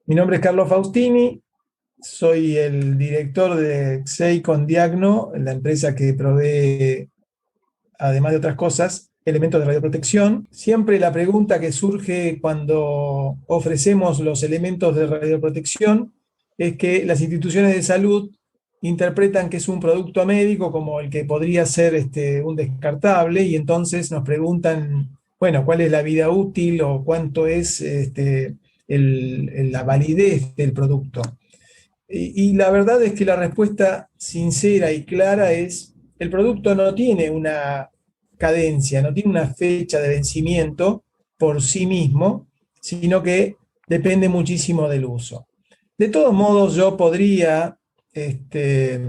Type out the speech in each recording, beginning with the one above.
Mi nombre es Carlos Faustini, soy el director de XEI con Diagno, la empresa que provee, además de otras cosas, elementos de radioprotección. Siempre la pregunta que surge cuando ofrecemos los elementos de radioprotección es que las instituciones de salud interpretan que es un producto médico como el que podría ser un descartable y entonces nos preguntan, bueno, ¿cuál es la vida útil o cuánto es la validez del producto? Y la verdad es que la respuesta sincera y clara es, el producto no tiene una cadencia, no tiene una fecha de vencimiento por sí mismo, sino que depende muchísimo del uso. De todos modos, yo podría este,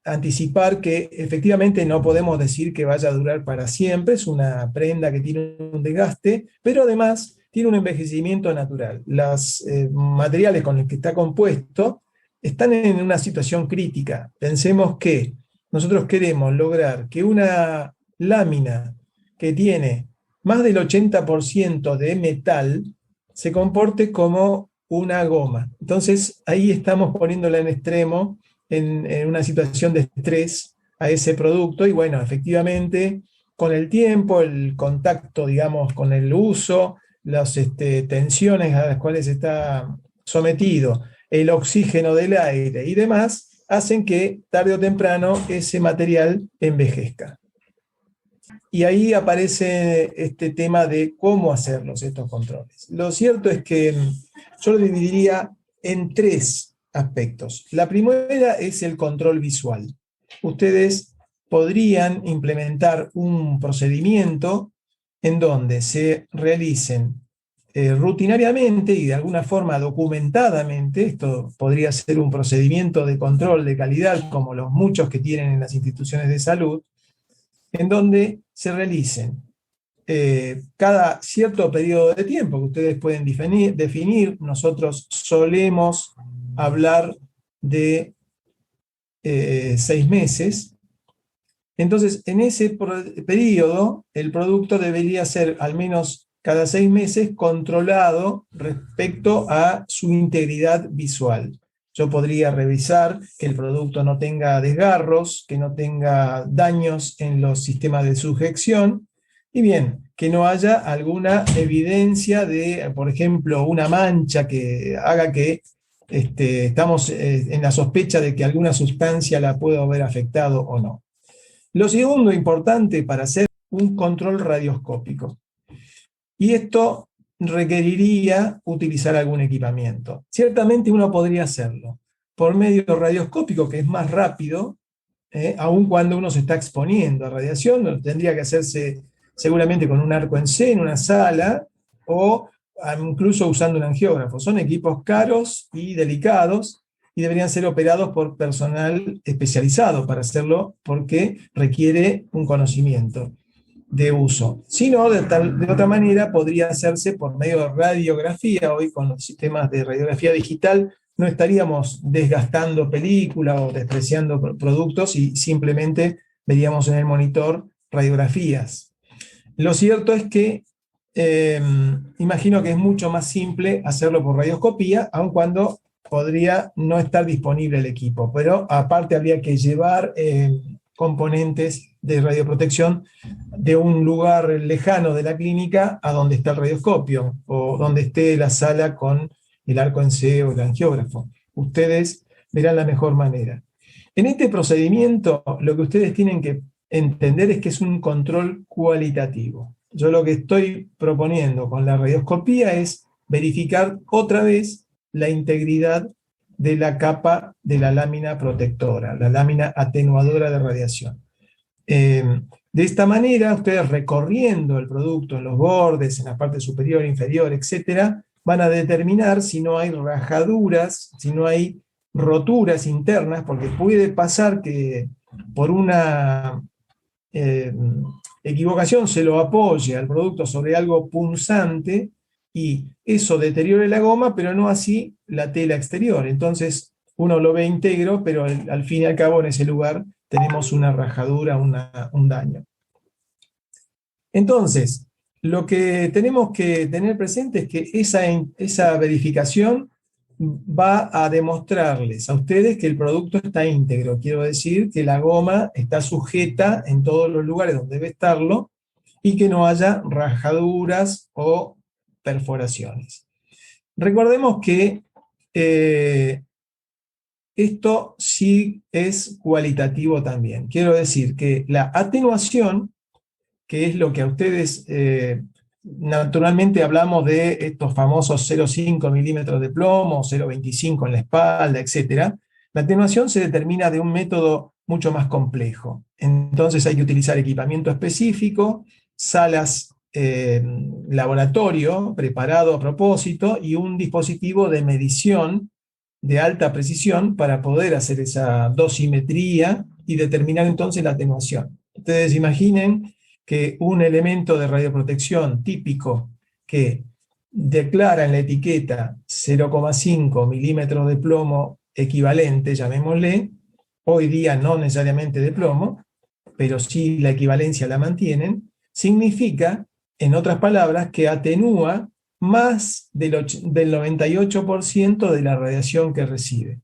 anticipar que efectivamente no podemos decir que vaya a durar para siempre, es una prenda que tiene un desgaste, pero además tiene un envejecimiento natural. Los materiales con los que está compuesto están en una situación crítica. Pensemos que nosotros queremos lograr que una lámina que tiene más del 80% de metal se comporte como una goma. Entonces ahí estamos poniéndola en extremo, en una situación de estrés a ese producto y bueno, efectivamente con el tiempo, el contacto, digamos, con el uso, las tensiones a las cuales está sometido, el oxígeno del aire y demás, hacen que tarde o temprano ese material envejezca. Y ahí aparece este tema de cómo hacerlos estos controles. Lo cierto es que yo lo dividiría en tres aspectos. La primera es el control visual. Ustedes podrían implementar un procedimiento en donde se realicen rutinariamente y de alguna forma documentadamente, esto podría ser un procedimiento de control de calidad como los muchos que tienen en las instituciones de salud, en donde se realicen cada cierto periodo de tiempo que ustedes pueden definir. Nosotros solemos hablar de 6 meses. Entonces, en ese periodo, el producto debería ser al menos cada 6 meses controlado respecto a su integridad visual. Yo podría revisar que el producto no tenga desgarros, que no tenga daños en los sistemas de sujeción y bien, que no haya alguna evidencia de, por ejemplo, una mancha que haga que estamos en la sospecha de que alguna sustancia la pueda haber afectado o no. Lo segundo importante para hacer un control radioscópico. Y esto requeriría utilizar algún equipamiento. Ciertamente uno podría hacerlo por medio radioscópico, que es más rápido, aun cuando uno se está exponiendo a radiación, tendría que hacerse seguramente con un arco en C en una sala o incluso usando un angiógrafo. Son equipos caros y delicados y deberían ser operados por personal especializado para hacerlo porque requiere un conocimiento de uso. Si no, de otra manera podría hacerse por medio de radiografía. Hoy con los sistemas de radiografía digital no estaríamos desgastando película o despreciando productos y simplemente veríamos en el monitor radiografías. Lo cierto es que imagino que es mucho más simple hacerlo por radioscopía, aun cuando podría no estar disponible el equipo, pero aparte habría que llevar componentes de radioprotección de un lugar lejano de la clínica a donde está el radioscopio o donde esté la sala con el arco en C o el angiógrafo. Ustedes verán la mejor manera. En este procedimiento, lo que ustedes tienen que entender es que es un control cualitativo. Yo lo que estoy proponiendo con la radioscopía es verificar otra vez la integridad de la capa de la lámina protectora, la lámina atenuadora de radiación. De esta manera, ustedes recorriendo el producto en los bordes, en la parte superior, inferior, etcétera, van a determinar si no hay rajaduras, si no hay roturas internas, porque puede pasar que por una equivocación se lo apoye al producto sobre algo punzante y eso deteriore la goma, pero no así la tela exterior. Entonces uno lo ve íntegro, pero al fin y al cabo en ese lugar tenemos una rajadura, un daño. Entonces, lo que tenemos que tener presente es que esa verificación va a demostrarles a ustedes que el producto está íntegro. Quiero decir que la goma está sujeta en todos los lugares donde debe estarlo y que no haya rajaduras o perforaciones. Recordemos que esto sí es cualitativo también. Quiero decir que la atenuación, que es lo que a ustedes naturalmente hablamos de estos famosos 0,5 milímetros de plomo, 0,25 en la espalda, etc. La atenuación se determina de un método mucho más complejo. Entonces hay que utilizar equipamiento específico, salas laboratorio preparado a propósito y un dispositivo de medición de alta precisión para poder hacer esa dosimetría y determinar entonces la atenuación. Ustedes imaginen que un elemento de radioprotección típico que declara en la etiqueta 0,5 milímetros de plomo equivalente, llamémosle, hoy día no necesariamente de plomo, pero sí la equivalencia la mantienen, significa, en otras palabras, que atenúa más del 98% de la radiación que recibe.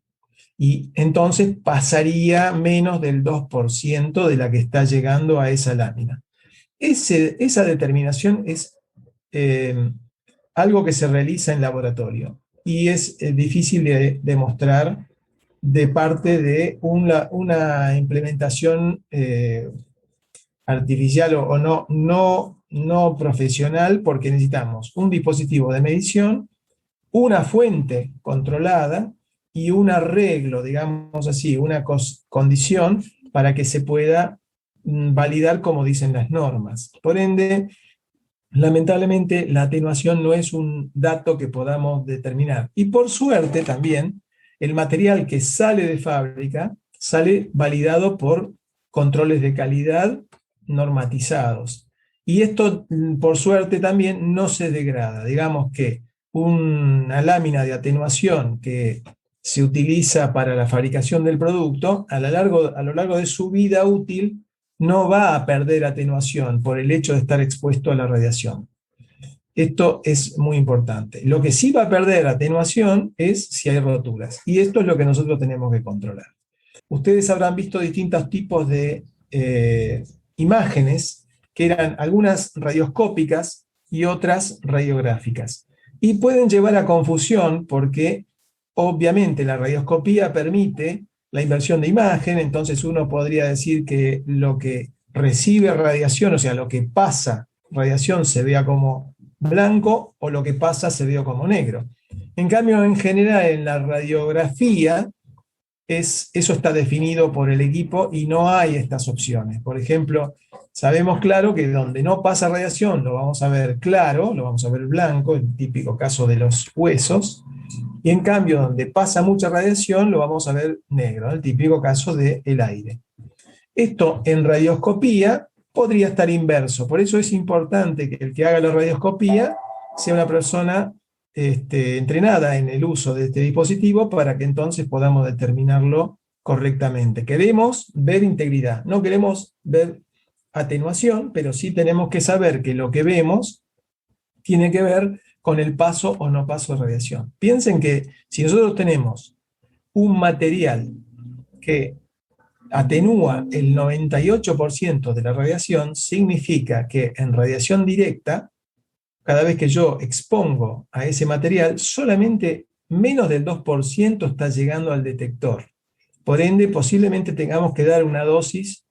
Y entonces pasaría menos del 2% de la que está llegando a esa lámina. Esa determinación es algo que se realiza en laboratorio y es difícil de demostrar de parte de una implementación artificial o no profesional, porque necesitamos un dispositivo de medición, una fuente controlada y un arreglo, digamos así, una condición para que se pueda validar como dicen las normas. Por ende, lamentablemente, la atenuación no es un dato que podamos determinar. Y por suerte también, el material que sale de fábrica sale validado por controles de calidad normatizados. Y esto, por suerte, también no se degrada. Digamos que una lámina de atenuación que se utiliza para la fabricación del producto, a lo largo de su vida útil, no va a perder atenuación por el hecho de estar expuesto a la radiación. Esto es muy importante. Lo que sí va a perder atenuación es si hay roturas. Y esto es lo que nosotros tenemos que controlar. Ustedes habrán visto distintos tipos de imágenes, que eran algunas radioscópicas y otras radiográficas. Y pueden llevar a confusión porque obviamente la radioscopía permite la inversión de imagen, entonces uno podría decir que lo que recibe radiación, o sea, lo que pasa radiación se vea como blanco o lo que pasa se vea como negro. En cambio, en general, en la radiografía, eso está definido por el equipo y no hay estas opciones. Por ejemplo, sabemos claro que donde no pasa radiación lo vamos a ver claro, lo vamos a ver blanco, el típico caso de los huesos, y en cambio donde pasa mucha radiación lo vamos a ver negro, el típico caso del aire. Esto en radioscopía podría estar inverso, por eso es importante que el que haga la radioscopía sea una persona entrenada en el uso de este dispositivo para que entonces podamos determinarlo correctamente. Queremos ver integridad, no queremos ver atenuación, pero sí tenemos que saber que lo que vemos tiene que ver con el paso o no paso de radiación. Piensen que si nosotros tenemos un material que atenúa el 98% de la radiación, significa que en radiación directa, cada vez que yo expongo a ese material, solamente menos del 2% está llegando al detector. Por ende, posiblemente tengamos que dar una dosis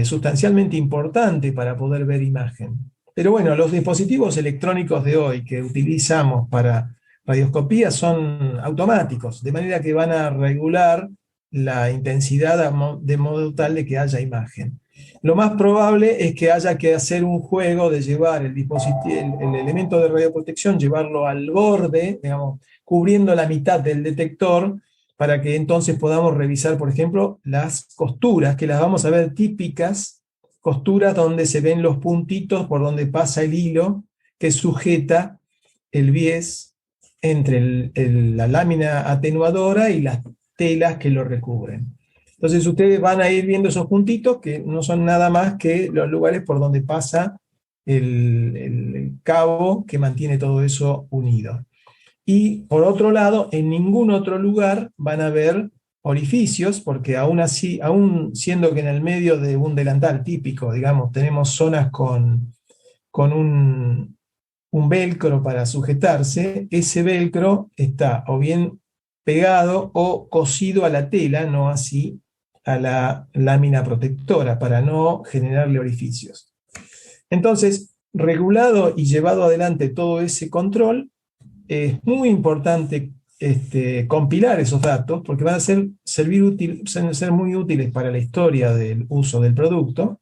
sustancialmente importante para poder ver imagen. Pero bueno, los dispositivos electrónicos de hoy que utilizamos para radioscopía son automáticos, de manera que van a regular la intensidad de modo tal de que haya imagen. Lo más probable es que haya que hacer un juego de llevar el elemento de radioprotección, llevarlo al borde, digamos, cubriendo la mitad del detector, para que entonces podamos revisar, por ejemplo, las costuras, que las vamos a ver típicas, costuras donde se ven los puntitos por donde pasa el hilo que sujeta el bies entre la lámina atenuadora y las telas que lo recubren. Entonces ustedes van a ir viendo esos puntitos que no son nada más que los lugares por donde pasa el cabo que mantiene todo eso unido. Y por otro lado, en ningún otro lugar van a haber orificios, porque aún así, aún siendo que en el medio de un delantal típico, digamos, tenemos zonas con un velcro para sujetarse, ese velcro está o bien pegado o cosido a la tela, no así a la lámina protectora, para no generarle orificios. Entonces, regulado y llevado adelante todo ese control, es muy importante compilar esos datos porque van a ser muy útiles para la historia del uso del producto.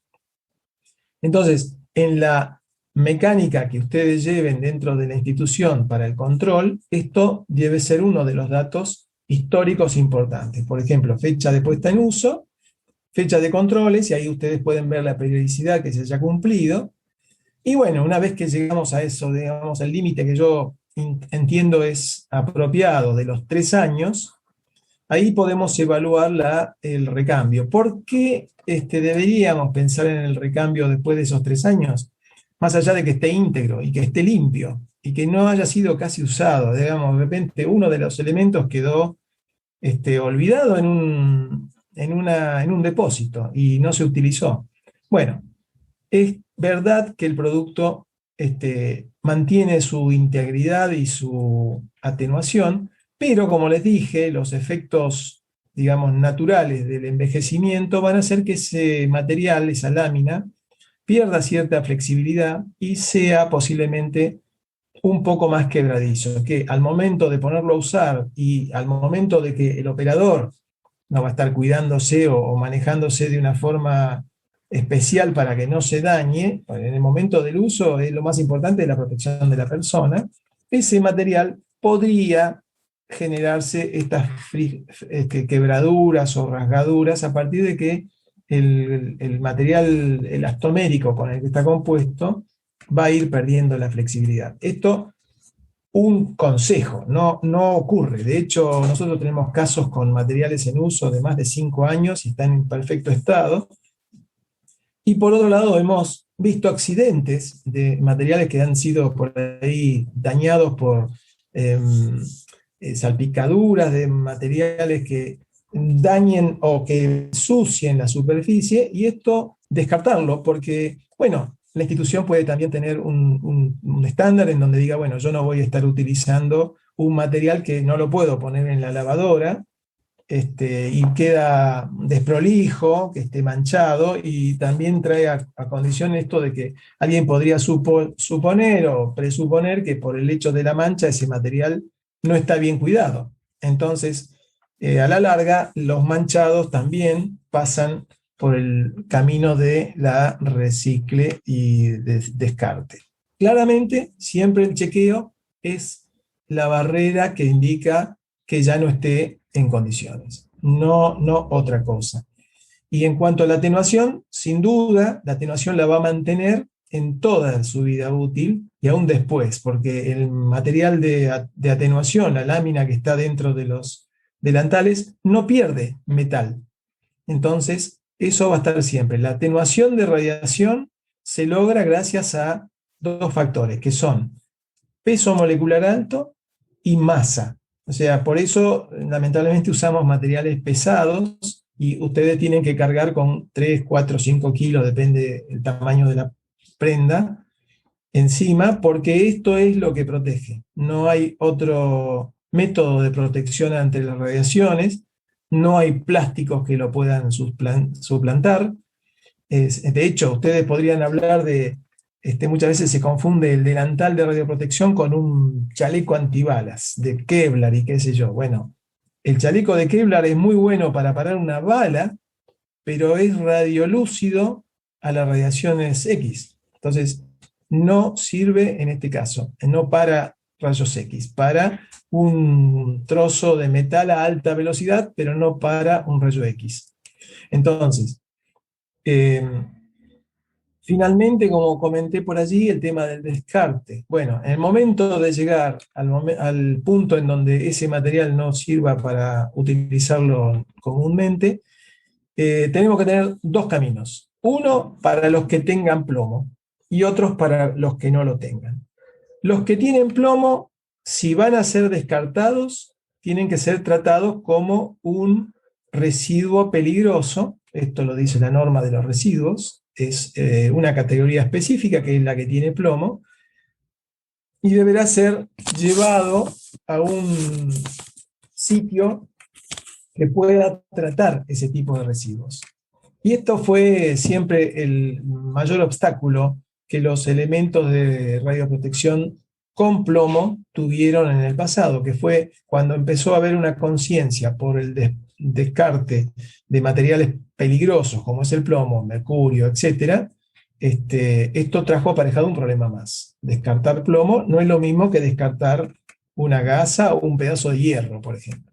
Entonces, en la mecánica que ustedes lleven dentro de la institución para el control, esto debe ser uno de los datos históricos importantes. Por ejemplo, fecha de puesta en uso, fecha de controles, y ahí ustedes pueden ver la periodicidad que se haya cumplido. Y bueno, una vez que llegamos a eso, digamos, el límite que yo entiendo es apropiado de los 3 años, ahí podemos evaluar el recambio. ¿Por qué deberíamos pensar en el recambio después de esos 3 años? Más allá de que esté íntegro y que esté limpio y que no haya sido casi usado. Digamos, de repente uno de los elementos quedó olvidado en un depósito y no se utilizó. Bueno, es verdad que el producto mantiene su integridad y su atenuación, pero como les dije, los efectos, digamos, naturales del envejecimiento van a hacer que ese material, esa lámina, pierda cierta flexibilidad y sea posiblemente un poco más quebradizo, que al momento de ponerlo a usar y al momento de que el operador no va a estar cuidándose o manejándose de una forma especial para que no se dañe, en el momento del uso es lo más importante, la protección de la persona, ese material podría generarse estas quebraduras o rasgaduras a partir de que el material elastomérico con el que está compuesto va a ir perdiendo la flexibilidad. Esto, un consejo, no ocurre. De hecho, nosotros tenemos casos con materiales en uso de más de 5 años y están en perfecto estado. Y por otro lado, hemos visto accidentes de materiales que han sido por ahí dañados por salpicaduras de materiales que dañen o que ensucien la superficie, y esto descartarlo, porque, bueno, la institución puede también tener un estándar en donde diga, bueno, yo no voy a estar utilizando un material que no lo puedo poner en la lavadora, y queda desprolijo, que esté manchado, y también trae a condición esto de que alguien podría suponer o presuponer que por el hecho de la mancha ese material no está bien cuidado. Entonces, a la larga, los manchados también pasan por el camino de la recicle y descarte. Claramente, siempre el chequeo es la barrera que indica que ya no esté en condiciones, no otra cosa. Y en cuanto a la atenuación, sin duda, la atenuación la va a mantener en toda su vida útil y aún después, porque el material de atenuación, la lámina que está dentro de los delantales, no pierde metal. Entonces, eso va a estar siempre. La atenuación de radiación se logra gracias a dos factores, que son peso molecular alto y masa. O sea, por eso lamentablemente usamos materiales pesados y ustedes tienen que cargar con 3, 4, 5 kilos, depende del tamaño de la prenda, encima, porque esto es lo que protege. No hay otro método de protección ante las radiaciones, no hay plásticos que lo puedan suplantar. De hecho, ustedes podrían hablar de, muchas veces se confunde el delantal de radioprotección con un chaleco antibalas de Kevlar y qué sé yo. Bueno, el chaleco de Kevlar es muy bueno para parar una bala, pero es radiolúcido a las radiaciones X. Entonces, no sirve en este caso, no para rayos X, para un trozo de metal a alta velocidad, pero no para un rayo X. Entonces, eh, finalmente, como comenté por allí, el tema del descarte. Bueno, en el momento de llegar al punto en donde ese material no sirva para utilizarlo comúnmente, tenemos que tener dos caminos. Uno para los que tengan plomo y otros para los que no lo tengan. Los que tienen plomo si van a ser descartados, tienen que ser tratados como un residuo peligroso. Esto lo dice la norma de los residuos. Es una categoría específica, que es la que tiene plomo, y deberá ser llevado a un sitio que pueda tratar ese tipo de residuos. Y esto fue siempre el mayor obstáculo que los elementos de radioprotección con plomo tuvieron en el pasado, que fue cuando empezó a haber una conciencia por el descarte de materiales peligrosos, como es el plomo, mercurio, etc. Esto trajo aparejado un problema más. Descartar plomo no es lo mismo que descartar una gasa o un pedazo de hierro, por ejemplo.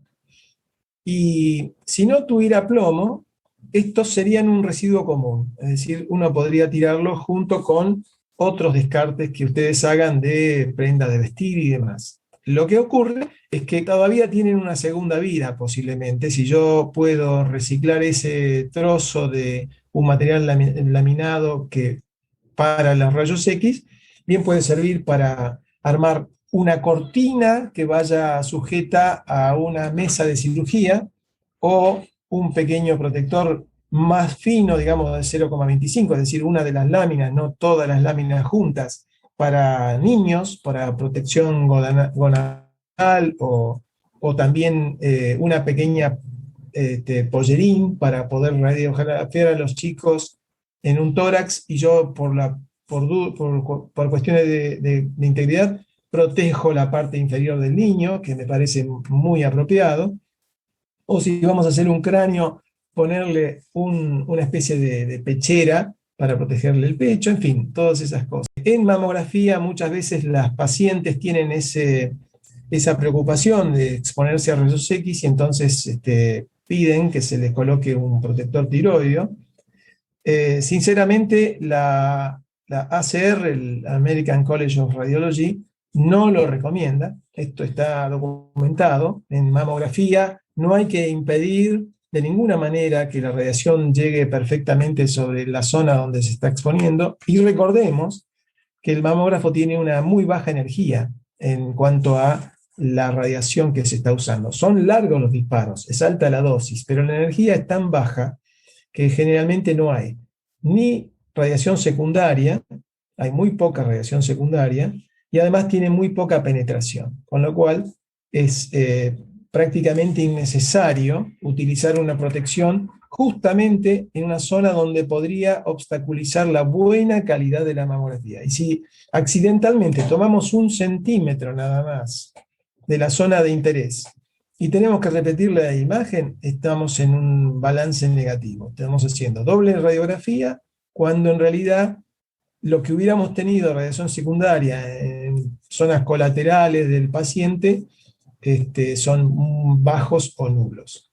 Y si no tuviera plomo, estos serían un residuo común, es decir, uno podría tirarlo junto con otros descartes que ustedes hagan de prenda de vestir y demás. Lo que ocurre es que todavía tienen una segunda vida posiblemente. Si yo puedo reciclar ese trozo de un material laminado que para los rayos X, bien puede servir para armar una cortina que vaya sujeta a una mesa de cirugía, o un pequeño protector más fino, digamos de 0,25, es decir, una de las láminas, no todas las láminas juntas, para niños, para protección gonadal, o también una pequeña pollerín para poder radiografiar a los chicos en un tórax, y yo por cuestiones de integridad protejo la parte inferior del niño, que me parece muy apropiado. O si vamos a hacer un cráneo, ponerle una especie de pechera para protegerle el pecho, en fin, todas esas cosas. En mamografía muchas veces las pacientes tienen esa preocupación de exponerse a rayos X, y entonces piden que se les coloque un protector tiroideo. Sinceramente, la ACR, el American College of Radiology, no lo recomienda. Esto está documentado. En mamografía no hay que impedir de ninguna manera que la radiación llegue perfectamente sobre la zona donde se está exponiendo. Y recordemos que el mamógrafo tiene una muy baja energía en cuanto a la radiación que se está usando. Son largos los disparos, es alta la dosis, pero la energía es tan baja que generalmente no hay ni radiación secundaria, hay muy poca radiación secundaria, y además tiene muy poca penetración, con lo cual es prácticamente innecesario utilizar una protección justamente en una zona donde podría obstaculizar la buena calidad de la mamografía. Y si accidentalmente tomamos 1 centímetro nada más de la zona de interés y tenemos que repetir la imagen, estamos en un balance negativo. Estamos haciendo doble radiografía cuando en realidad lo que hubiéramos tenido radiación secundaria en zonas colaterales del paciente son bajos o nulos.